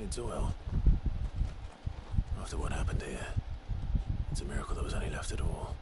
It's well. After what happened here, it's a miracle there was any left at all.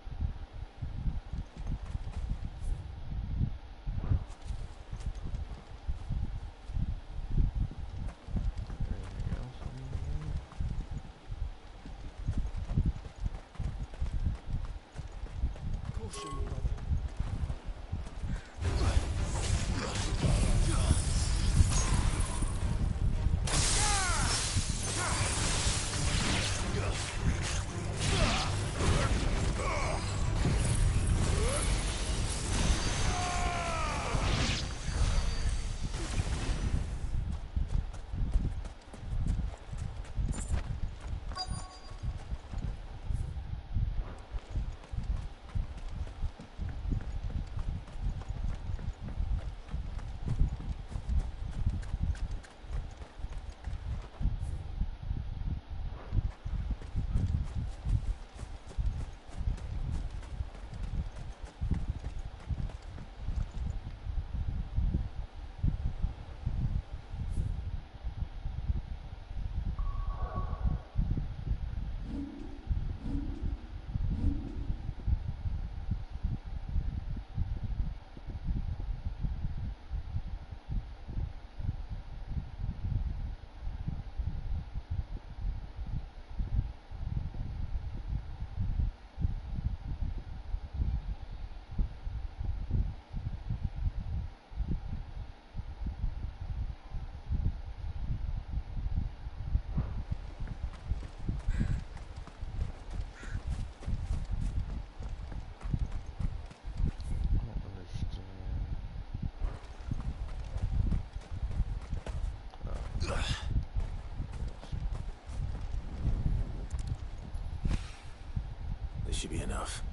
This should be enough.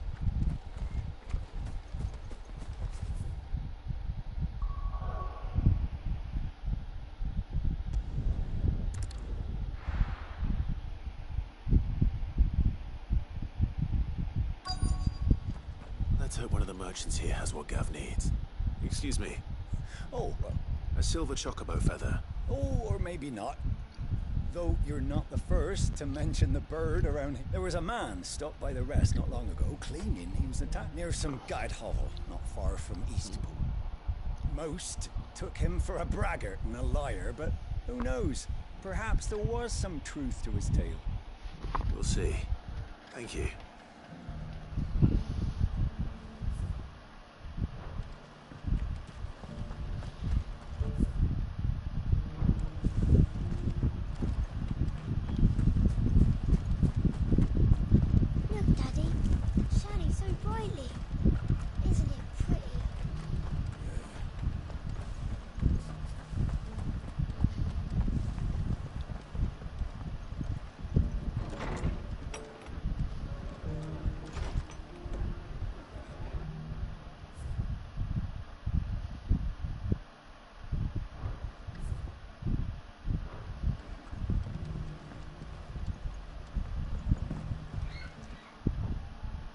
Let's hope one of the merchants here has what Gav needs. Excuse me. Oh, well. A silver chocobo feather. Oh, or maybe not. Though you're not the first to mention the bird around here. There was a man stopped by the rest not long ago, claiming he was attacked near some guide hovel not far from Eastpool. Most took him for a braggart and a liar, but who knows? Perhaps there was some truth to his tale. We'll see. Thank you.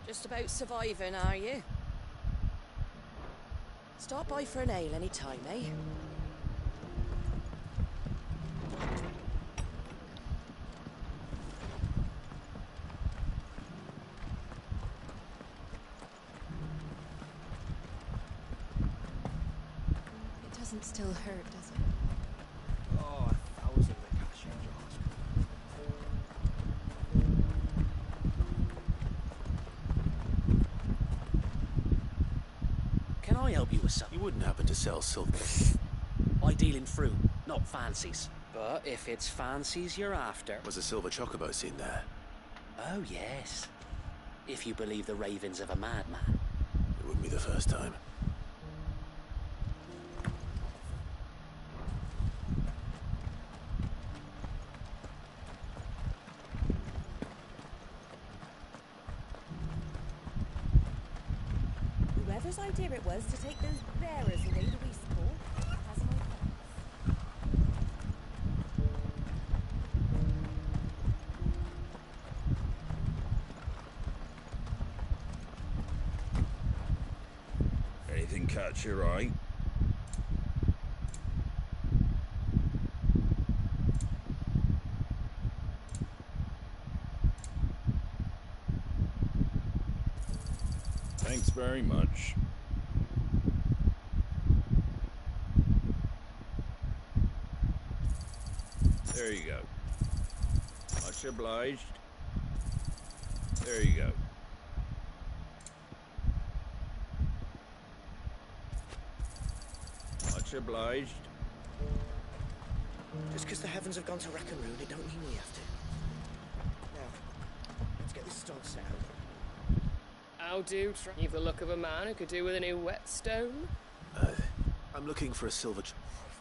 Just about surviving, are you? Stop by for an ale any time, eh? It doesn't still hurt, does it? Oh, 1,000 of the cashew jars. Can I help you with something? You wouldn't happen to sell silver? I deal in fruit, not fancies. But if it's fancies you're after... Was a silver chocobo seen there? Oh, yes. If you believe the ravings of a madman. It wouldn't be the first time. Whoever's idea it was to take those bearers away to Eastpool has my thanks. Anything catch your eye? Thanks very much. There you go. Much obliged. There you go. Much obliged. Just because the heavens have gone to rack and ruin, it don't mean we have to. Now, let's get this stone set out. How do? You've the look of a man who could do with a new whetstone. I'm looking for a silver... If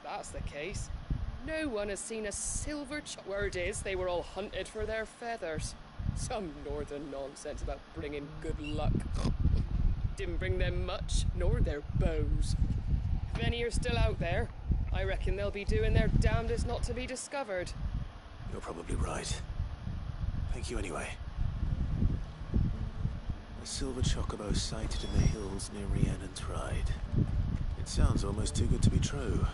that's the case, no one has seen a silver Word is, they were all hunted for their feathers. Some northern nonsense about bringing good luck. Didn't bring them much, nor their bows. If any are still out there, I reckon they'll be doing their damnedest not to be discovered. You're probably right. Thank you anyway. A silver chocobo sighted in the hills near Rhiannon's Ride. It sounds almost too good to be true.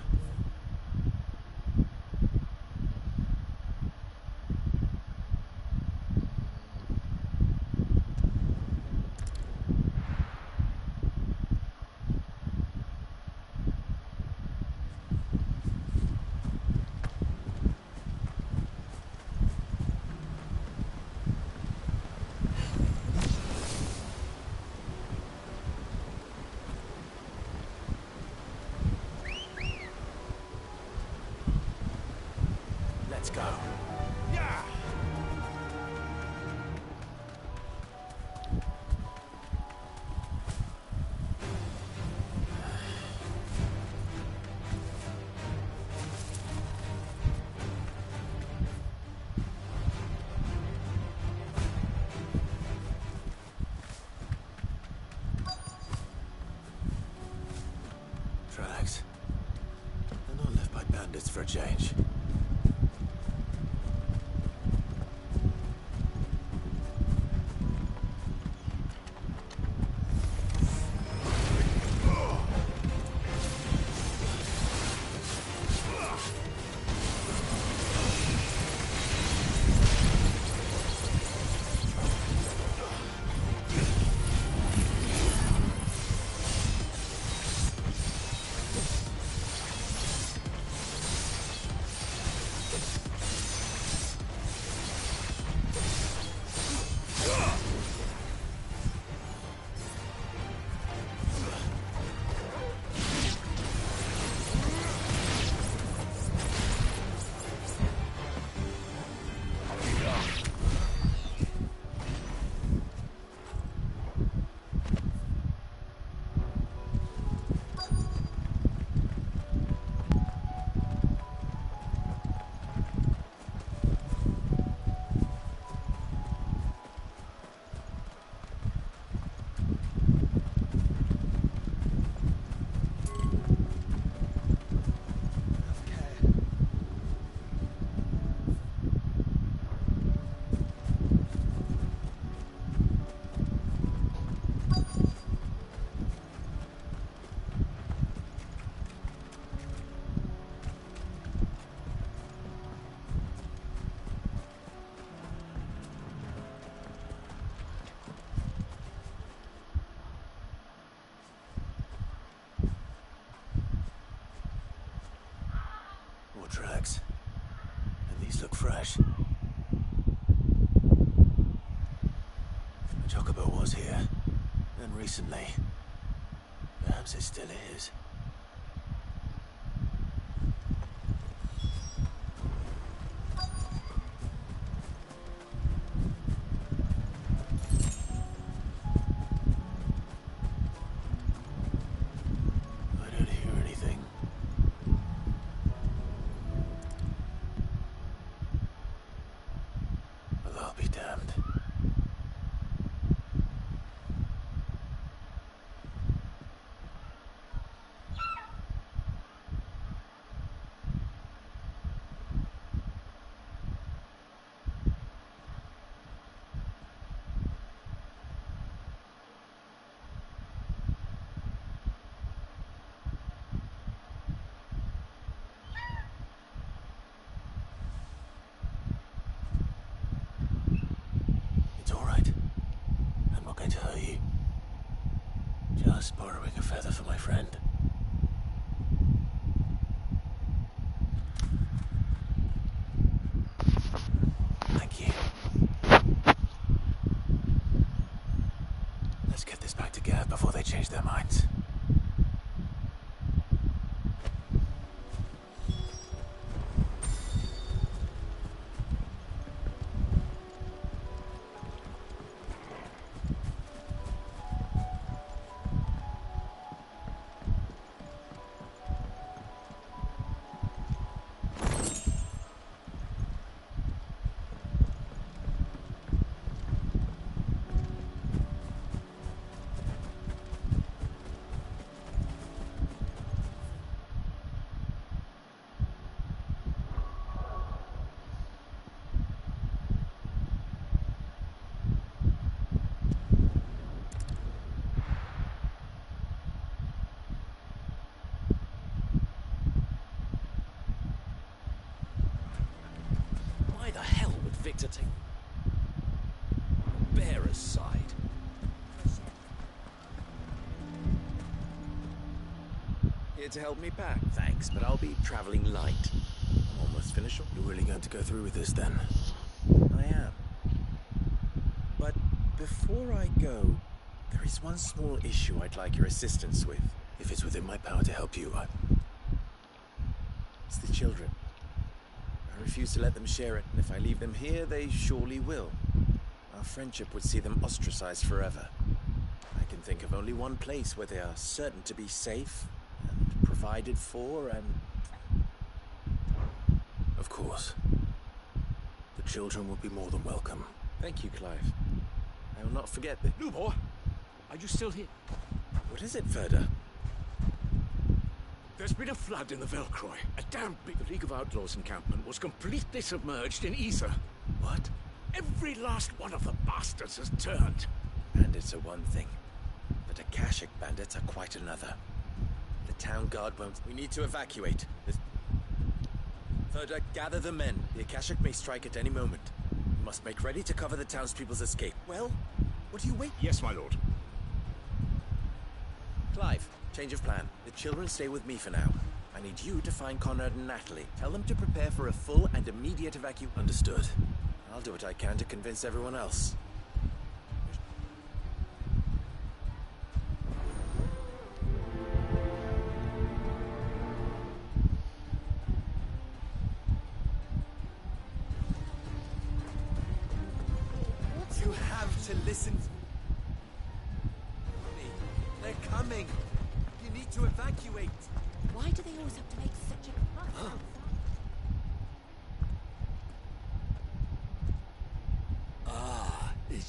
Let's go. Yeah! Tracks. They're not left by bandits for a change. Tracks. And these look fresh. The chocobo was here. And recently. Perhaps it still is. I don't hear anything. I'll be damned. borrowing a feather for my friend. Thank you. Let's get this back to Gav before they change their minds. Why the hell would Victor take Bearer's side? Here to help me pack. Thanks, but I'll be traveling light. I'm almost finished. You're really going to go through with this then? I am. But before I go, there is one small issue I'd like your assistance with. If it's within my power to help you, It's the children. I refuse to let them share it, and if I leave them here, they surely will. Our friendship would see them ostracized forever. I can think of only one place where they are certain to be safe and provided for, and... Of course. The children will be more than welcome. Thank you, Clive. I will not forget the... Lubor, are you still here? What is it, Ferda? There's been a flood in the Velcroy. A damn big... The League of Outlaws encampment was completely submerged in ether. What? Every last one of the bastards has turned. Bandits are one thing, but Akashic bandits are quite another. The town guard won't... We need to evacuate. Ferda, gather the men. The Akashic may strike at any moment. We must make ready to cover the townspeople's escape. Well, what do you wait? Yes, my lord. Clive, change of plan. The children stay with me for now. I need you to find Conrad and Natalie. Tell them to prepare for a full and immediate evacuation. Understood. I'll do what I can to convince everyone else. You have to listen. They're coming. You need to evacuate. Why do they always have to make such a fuss?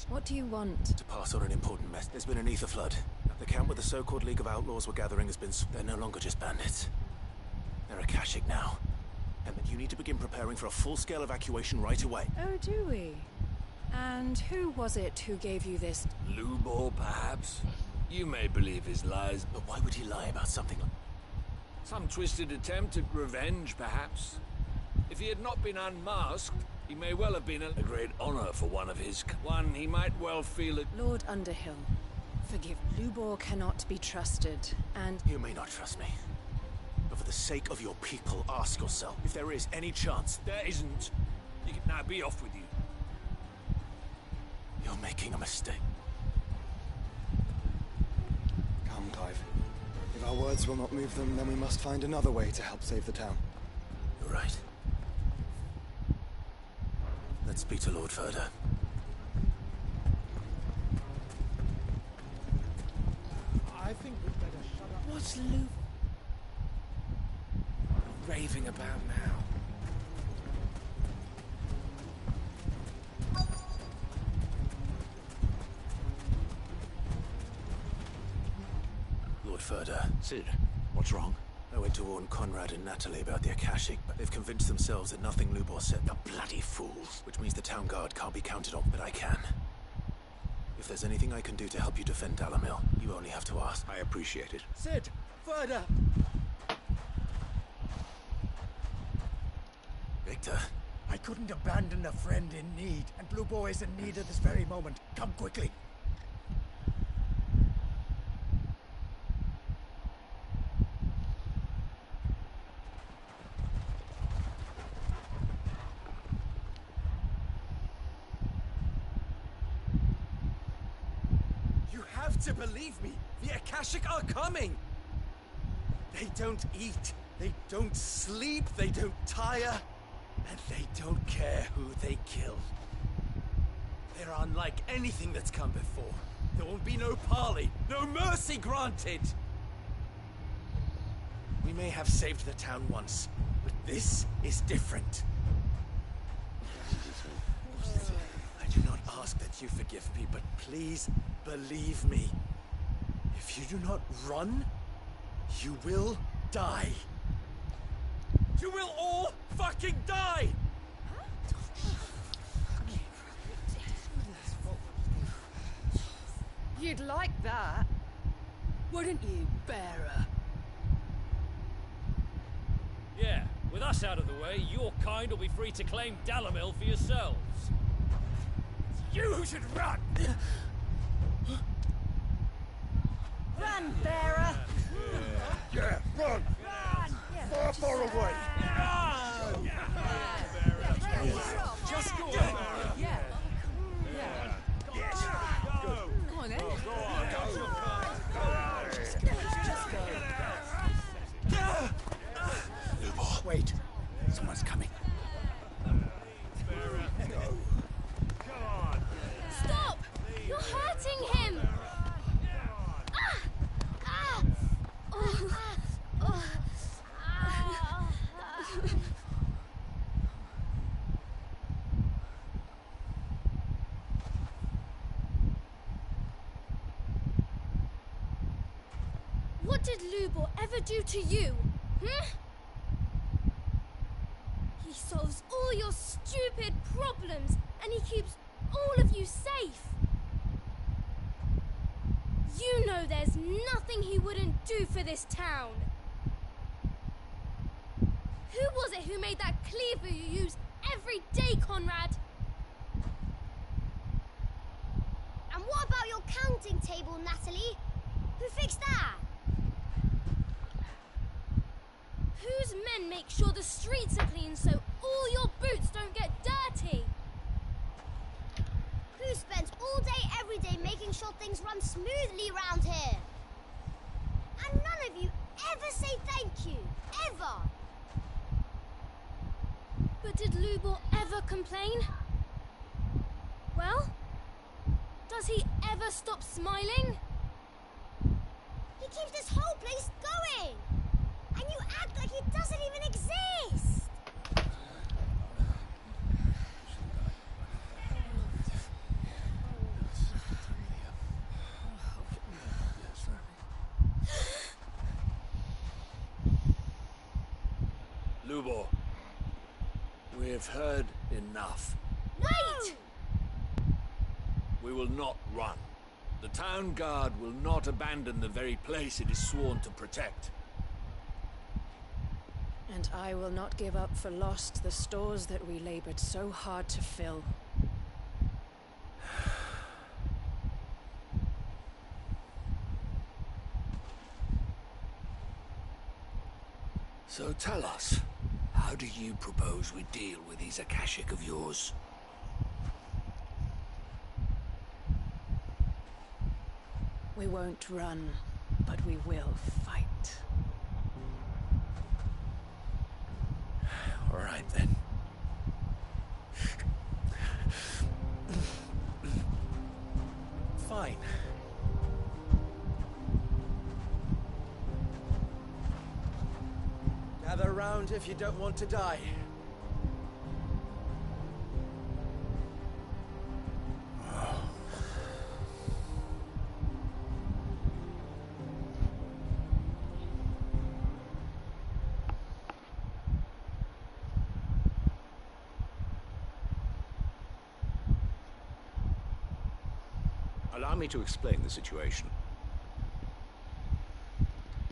What do you want? To pass on an important message. There's been an ether flood. The camp where the so-called League of Outlaws were gathering has been... They're no longer just bandits. They're Akashic now. And that you need to begin preparing for a full-scale evacuation right away. Oh, do we? And who was it who gave you this? Lubor, perhaps? You may believe his lies. But why would he lie about something like... Some twisted attempt at revenge, perhaps. If he had not been unmasked, he may well have been a great honor for one of his... One he might well feel it... Lord Underhill, forgive. Lubor cannot be trusted, and... You may not trust me. But for the sake of your people, ask yourself if there is any chance... There isn't. You can now be off with you. You're making a mistake. Come, Clive. If our words will not move them, then we must find another way to help save the town. You're right. Let's speak to Lord Ferda. I think we'd better shut up. What's Lou raving about now? Lord Ferda. Sid, what's wrong? I went to warn Conrad and Natalie about the Akashic, but they've convinced themselves that nothing Lubor said. The bloody fools! Which means the town guard can't be counted on, but I can. If there's anything I can do to help you defend Dalamil, you only have to ask. I appreciate it. Sid! Ferda! Victor? I couldn't abandon a friend in need, and Blue Boy is in need at this very moment. Come quickly. have to believe me. The Akashic are coming. They don't eat, they don't sleep, they don't tire, and they don't care who they kill. They're unlike anything that's come before. There won't be no parley, no mercy granted. We may have saved the town once, but this is different. I do not ask that you forgive me, but please believe me. If you do not run, you will die. You will all fucking die! You'd like that, wouldn't you, bearer? Yeah, with us out of the way, your kind will be free to claim Dalamil for yourselves. You should run! Run, bearer! Yeah, run! Far, far away! Run! Just go! Yeah. Come on, then. Lubor. Wait, someone's coming. Stop! You're hurting him! What did Lubor ever do to you? He solves all your stupid problems, and he keeps all of you safe. You know there's nothing he wouldn't do for this town. Who was it who made that cleaver you use every day, Conrad? And what about your counting table, Natalie? Who fixed that? Whose men make sure the streets are clean so all your boots don't get dirty? Who spends all day, every day making sure things run smoothly round here? And none of you ever say thank you. Ever. But did Lubor ever complain? Well, does he ever stop smiling? He keeps this whole place going. And you act like he doesn't even exist. Lubor, we've heard enough. Wait! We will not run. The town guard will not abandon the very place it is sworn to protect. And I will not give up for lost the stores that we labored so hard to fill. So tell us, how do you propose we deal with these Akashic of yours? We won't run, but we will fight. All right, then. Fine. Gather round if you don't want to die. Allow me to explain the situation.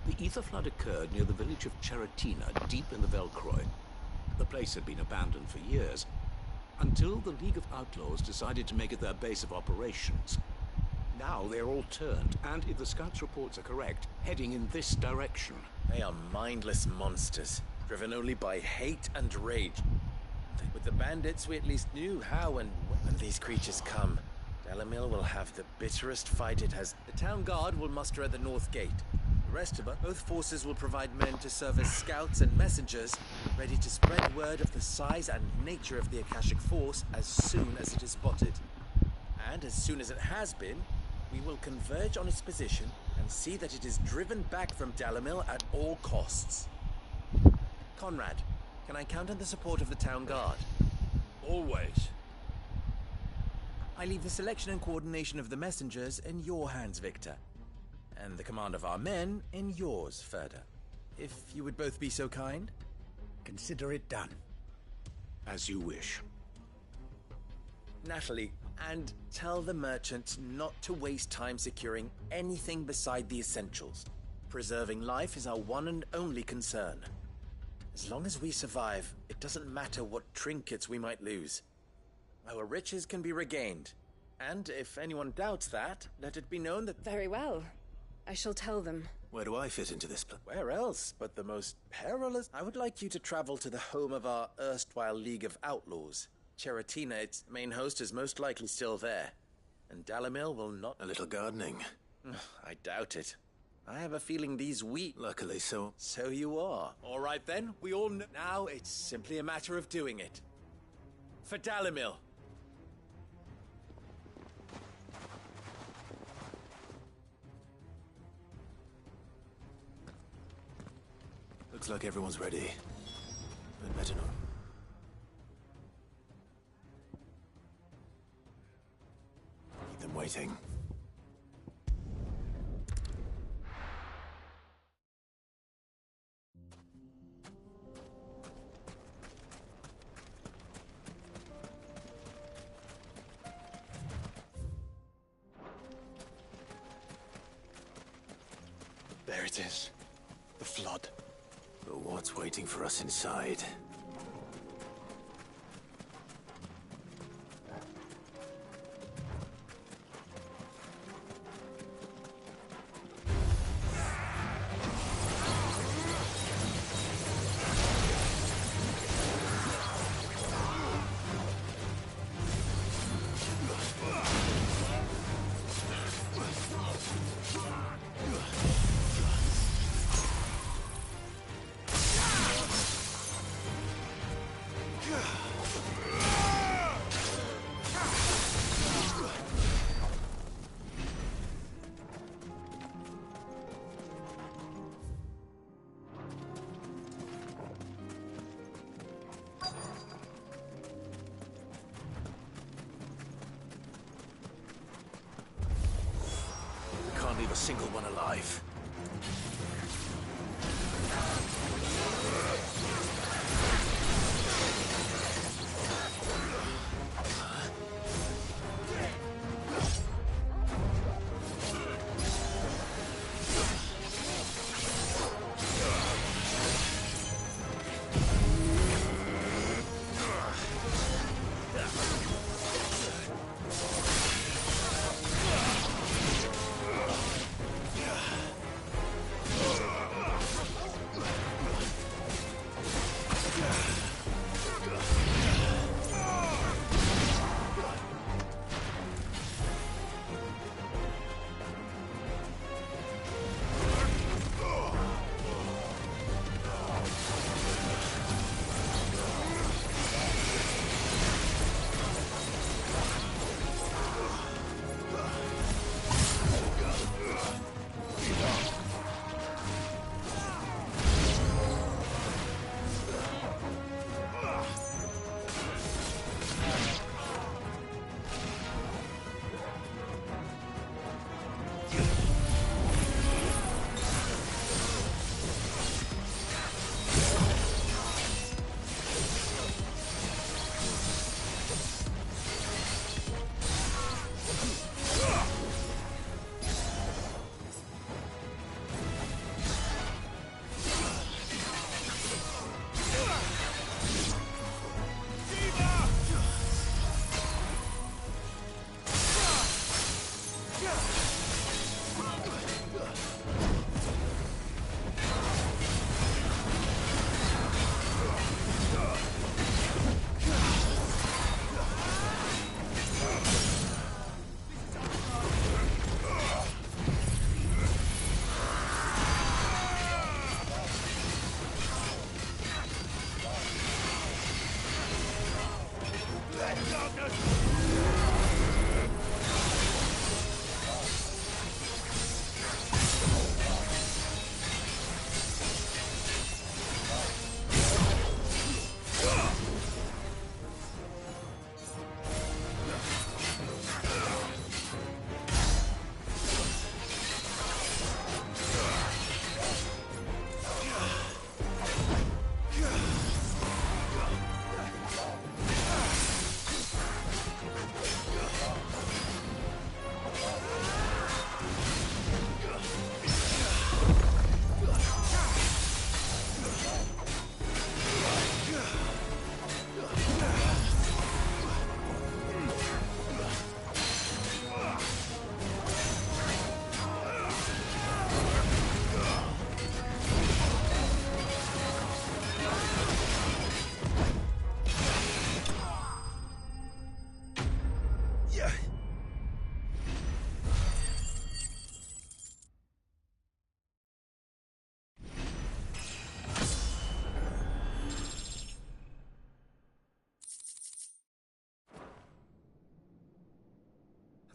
The ether flood occurred near the village of Cheratina, deep in the Velcroy. The place had been abandoned for years, until the League of Outlaws decided to make it their base of operations. Now they're all turned, and if the scouts' reports are correct, heading in this direction. They are mindless monsters, driven only by hate and rage. With the bandits, we at least knew how and when these creatures come, to Dalamil will have the bitterest fight it has. The town guard will muster at the north gate. The rest of us, both forces will provide men to serve as scouts and messengers, ready to spread word of the size and nature of the Akashic force as soon as it is spotted. And as soon as it has been, we will converge on its position and see that it is driven back from Dalamil at all costs. Conrad, can I count on the support of the town guard? Always. I leave the selection and coordination of the messengers in your hands, Victor. And the command of our men in yours, Ferda. If you would both be so kind. Consider it done. As you wish. Natalie, and tell the merchants not to waste time securing anything beside the essentials. Preserving life is our one and only concern. As long as we survive, it doesn't matter what trinkets we might lose. Our riches can be regained. And if anyone doubts that, let it be known that... Very well. I shall tell them. Where do I fit into this plan? Where else but the most perilous? I would like you to travel to the home of our erstwhile League of Outlaws. Cheratina, its main host, is most likely still there. And Dalamil will not... A little gardening. I doubt it. I have a feeling these wheat... Luckily so. So you are. All right then, we all know... Now it's simply a matter of doing it. For Dalamil. Looks like everyone's ready. I'd better not. Keep them waiting. There it is. The flood. But what's waiting for us inside? Leave a single one alive.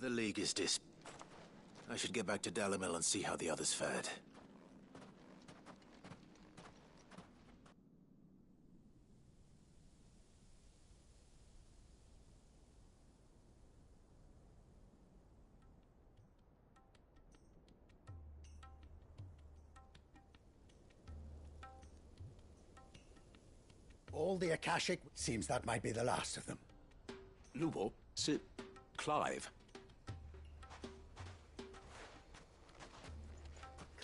The League is I should get back to Dalimil and see how the others fared. All the Akashic. Seems that might be the last of them. Lubo, Sir Clive.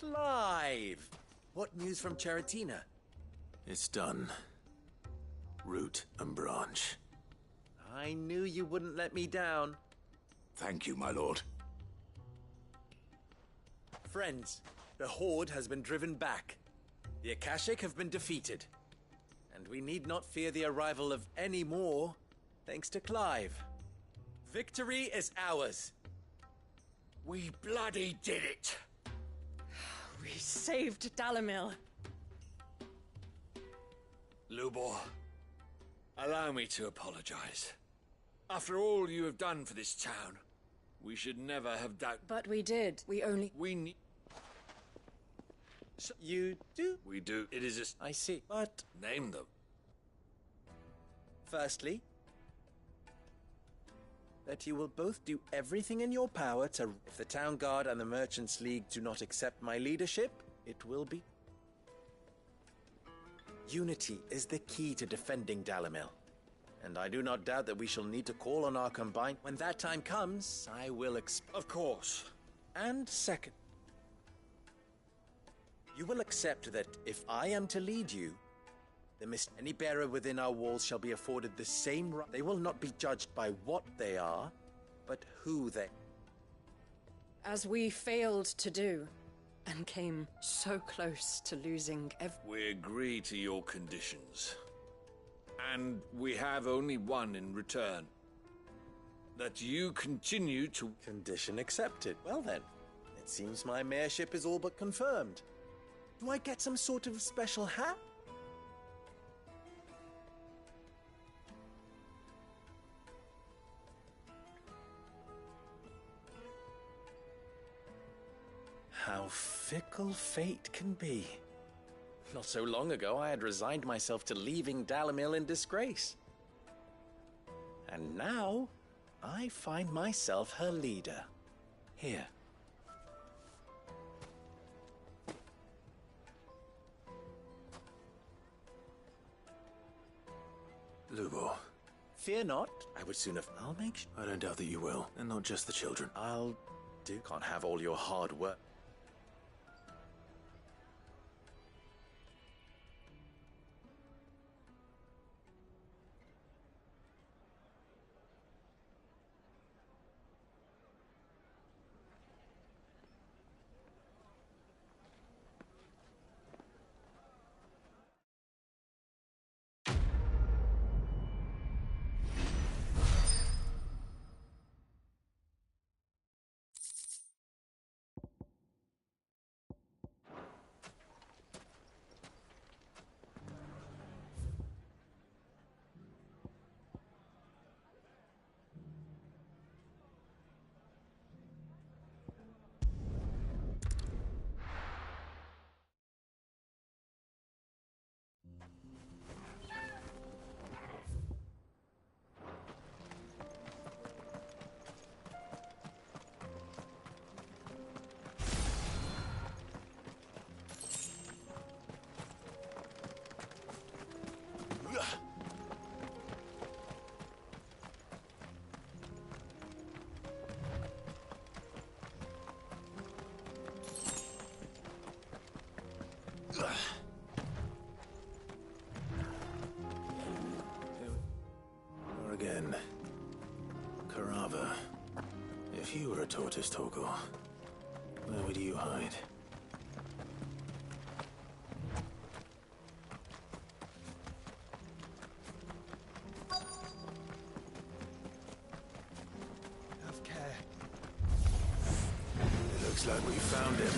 Clive! What news from Charatina? It's done. Root and branch. I knew you wouldn't let me down. Thank you, my lord. Friends, the Horde has been driven back. The Akashic have been defeated. And we need not fear the arrival of any more, thanks to Clive. Victory is ours. We bloody did it! We saved Dalimil. Lubor, allow me to apologize. After all you have done for this town, we should never have doubted. But we did. We need... So you do? We do. It is a... I see. But... Name them. Firstly, that you will both do everything in your power to... If the Town Guard and the Merchants League do not accept my leadership, it will be... Unity is the key to defending Dalimil. And I do not doubt that we shall need to call on our combined... When that time comes, I will Of course. And second, you will accept that if I am to lead you, any bearer within our walls shall be afforded the same right. They will not be judged by what they are, but who they... As we failed to do, and came so close to losing We agree to your conditions. And we have only one in return. That you continue to... Condition accepted. Well then, it seems my mayorship is all but confirmed. Do I get some sort of special hat? How fickle fate can be. Not so long ago, I had resigned myself to leaving Dalimil in disgrace. And now, I find myself her leader. Here. Lubo. Fear not, I would soon have... I'll make sure... I don't doubt that you will, and not just the children. I'll do... Can't have all your hard work. then. Carava, if you were a tortoise, Torgor, where would you hide? Have care. It looks like we found him.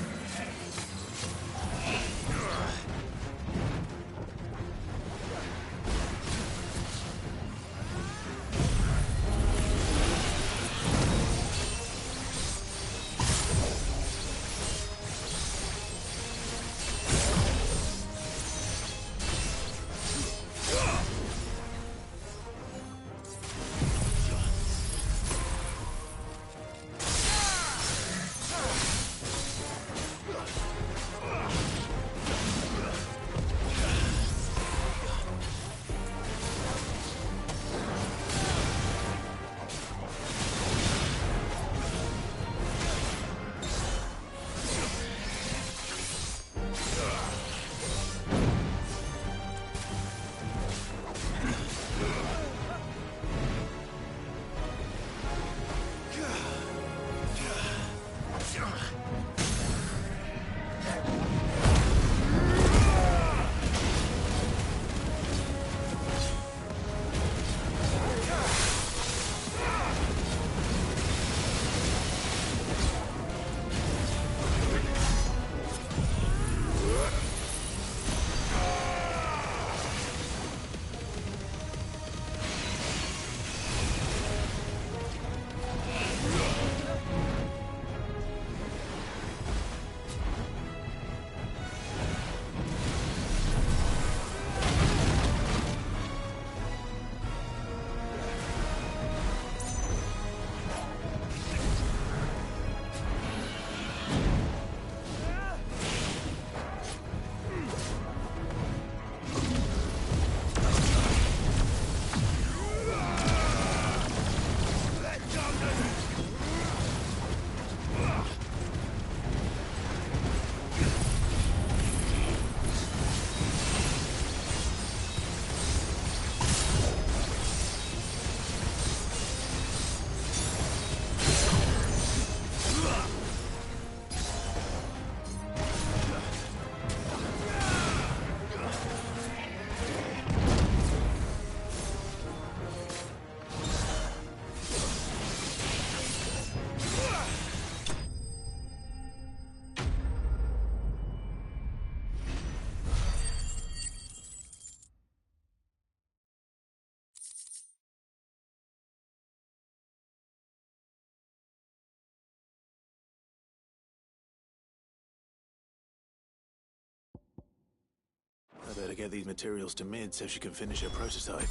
I better get these materials to Mid so she can finish her prototype.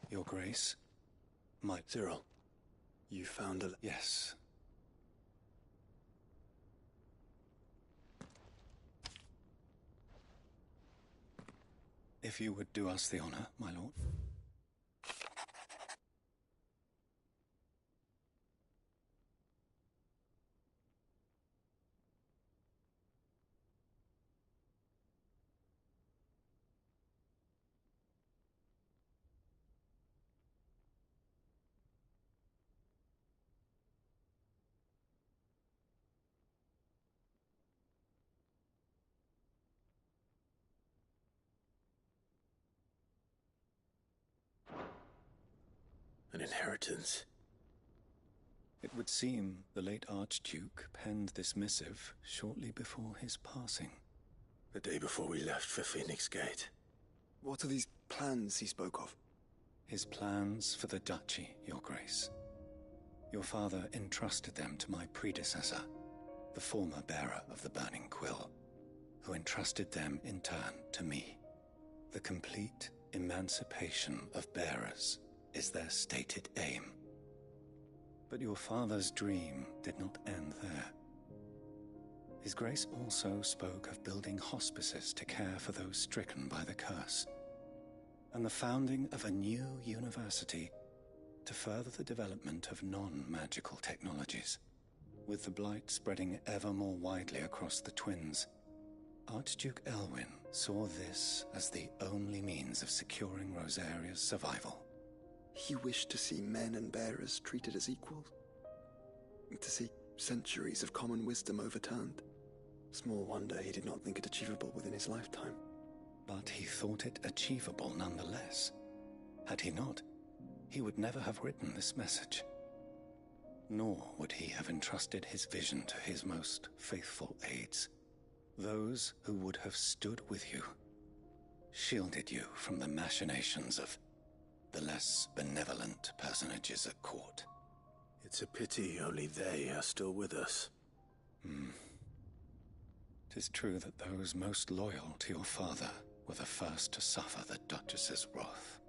Your Grace, my Cyril, you found a... Yes. If you would do us the honor, my lord. An inheritance. It would seem the late Archduke penned this missive shortly before his passing. The day before we left for Phoenix Gate. What are these plans he spoke of? His plans for the duchy, Your Grace. Your father entrusted them to my predecessor, the former bearer of the Burning Quill, who entrusted them in turn to me. The complete emancipation of bearers is their stated aim. But your father's dream did not end there. His Grace also spoke of building hospices to care for those stricken by the curse, and the founding of a new university to further the development of non-magical technologies. With the blight spreading ever more widely across the twins, Archduke Elwyn saw this as the only means of securing Rosaria's survival. He wished to see men and bearers treated as equals. To see centuries of common wisdom overturned. Small wonder he did not think it achievable within his lifetime. But he thought it achievable nonetheless. Had he not, he would never have written this message. Nor would he have entrusted his vision to his most faithful aides. Those who would have stood with you, shielded you from the machinations of the less benevolent personages at court. It's a pity only they are still with us. 'Tis true that those most loyal to your father were the first to suffer the Duchess's wrath.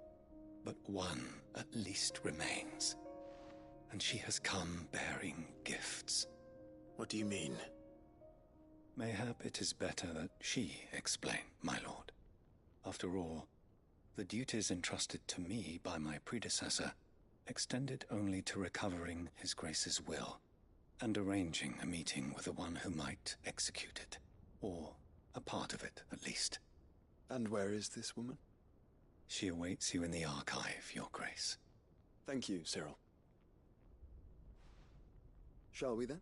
But one at least remains, and she has come bearing gifts. What do you mean? Mayhap it is better that she explain, my lord. After all, the duties entrusted to me by my predecessor extended only to recovering His Grace's will and arranging a meeting with the one who might execute it, or a part of it at least. And where is this woman? She awaits you in the archive, Your Grace. Thank you, Cyril. Shall we then?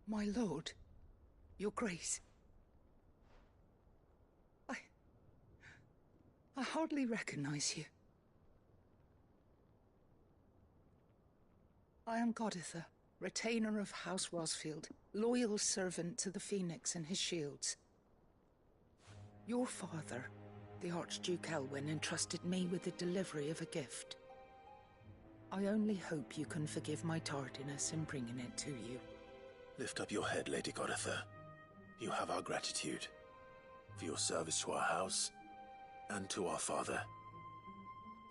My lord, Your Grace. I hardly recognize you. I am Goditha, retainer of House Rosfield, loyal servant to the Phoenix and his shields. Your father, the Archduke Elwyn, entrusted me with the delivery of a gift. I only hope you can forgive my tardiness in bringing it to you. Lift up your head, Lady Goditha. You have our gratitude for your service to our house and to our father.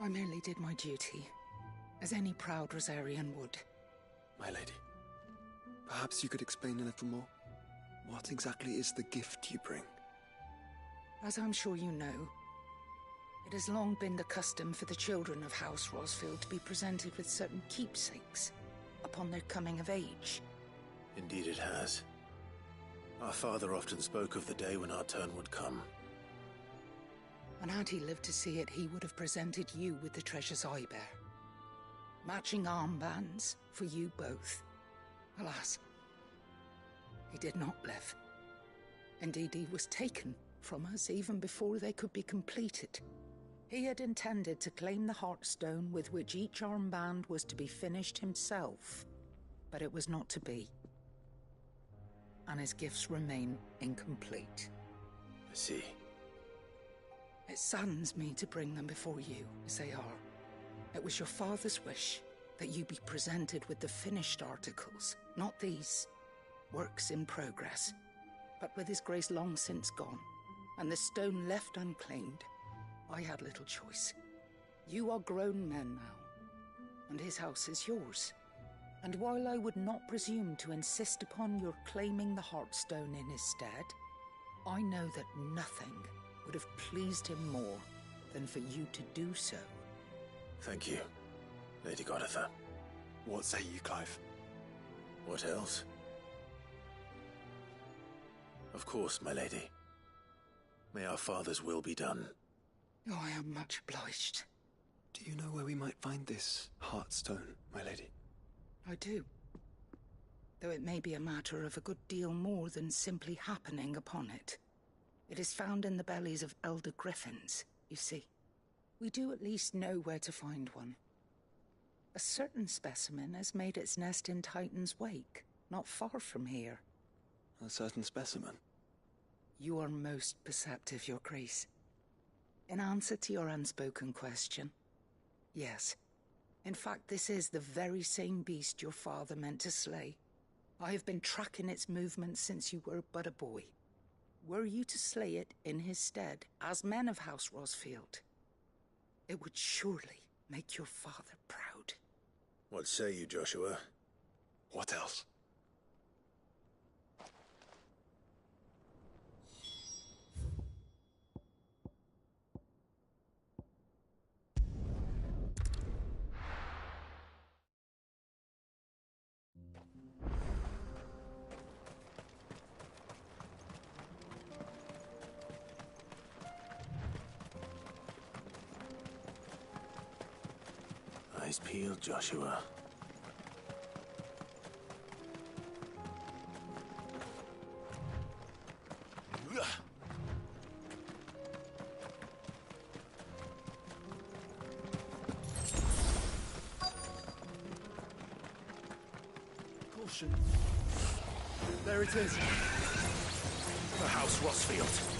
I merely did my duty, as any proud Rosarian would. My lady, perhaps you could explain a little more? What exactly is the gift you bring? As I'm sure you know, it has long been the custom for the children of House Rosfield to be presented with certain keepsakes upon their coming of age. Indeed it has. Our father often spoke of the day when our turn would come. And had he lived to see it, he would have presented you with the treasures I bear. Matching armbands for you both. Alas, he did not live. Indeed, he was taken from us even before they could be completed. He had intended to claim the Heartstone with which each armband was to be finished himself, but it was not to be. And his gifts remain incomplete. I see. It saddens me to bring them before you, as they are. It was your father's wish that you be presented with the finished articles, not these, works in progress. But with His Grace long since gone, and the stone left unclaimed, I had little choice. You are grown men now, and his house is yours. And while I would not presume to insist upon your claiming the Heartstone in his stead, I know that nothing would have pleased him more than for you to do so. Thank you, Lady Goditha. What say you, Clive? What else? Of course, my lady. May our father's will be done. Oh, I am much obliged. Do you know where we might find this Heartstone, my lady? I do. Though it may be a matter of a good deal more than simply happening upon it. It is found in the bellies of elder griffins, you see. We do at least know where to find one. A certain specimen has made its nest in Titan's Wake, not far from here. A certain specimen? You are most perceptive, Your Grace. In answer to your unspoken question, yes. In fact, this is the very same beast your father meant to slay. I have been tracking its movements since you were but a boy. Were you to slay it in his stead, as men of House Rosfield, it would surely make your father proud. What say you, Joshua? What else? Eyes peeled, Joshua. Caution. There it is. The House Rosfield.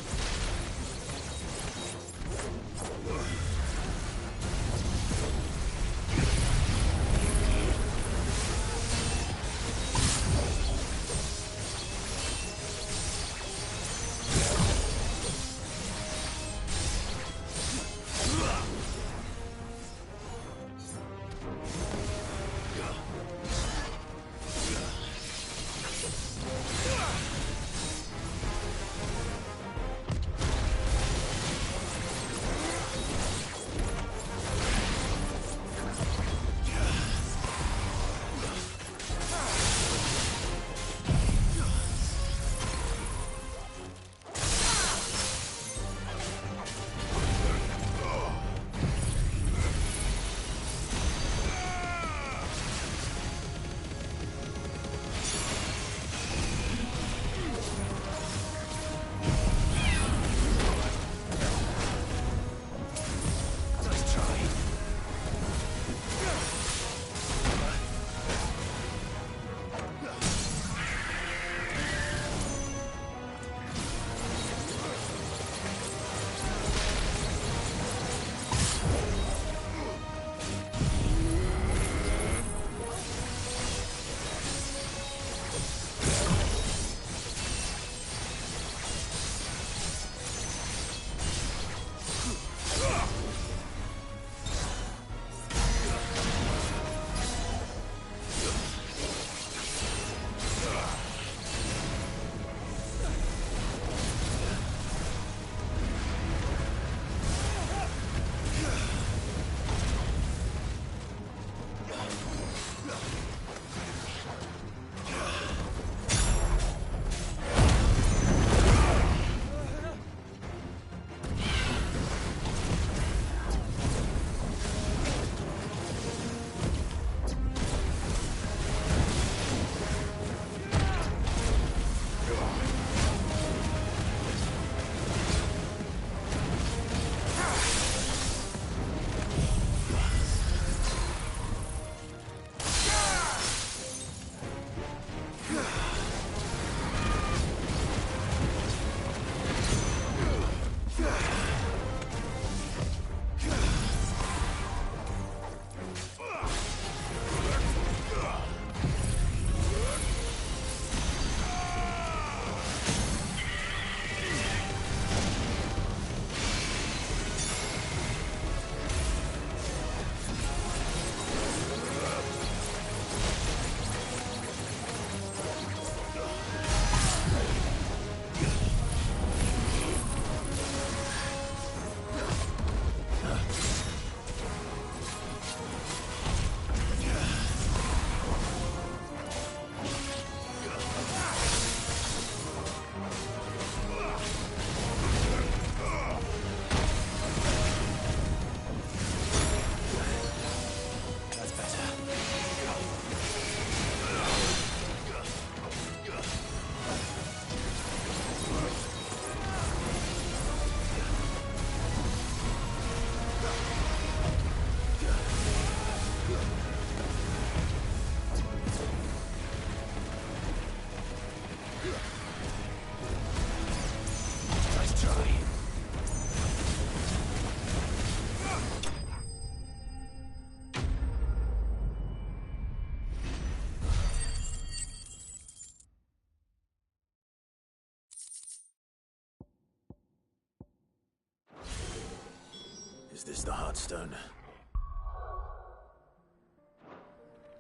is the Heartstone?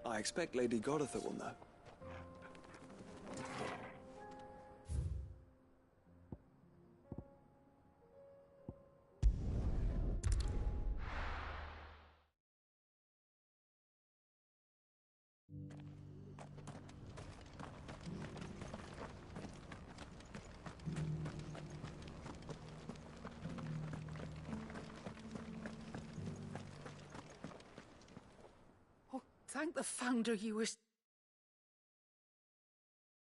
I expect Lady Goditha will know. Thank the Founder you were...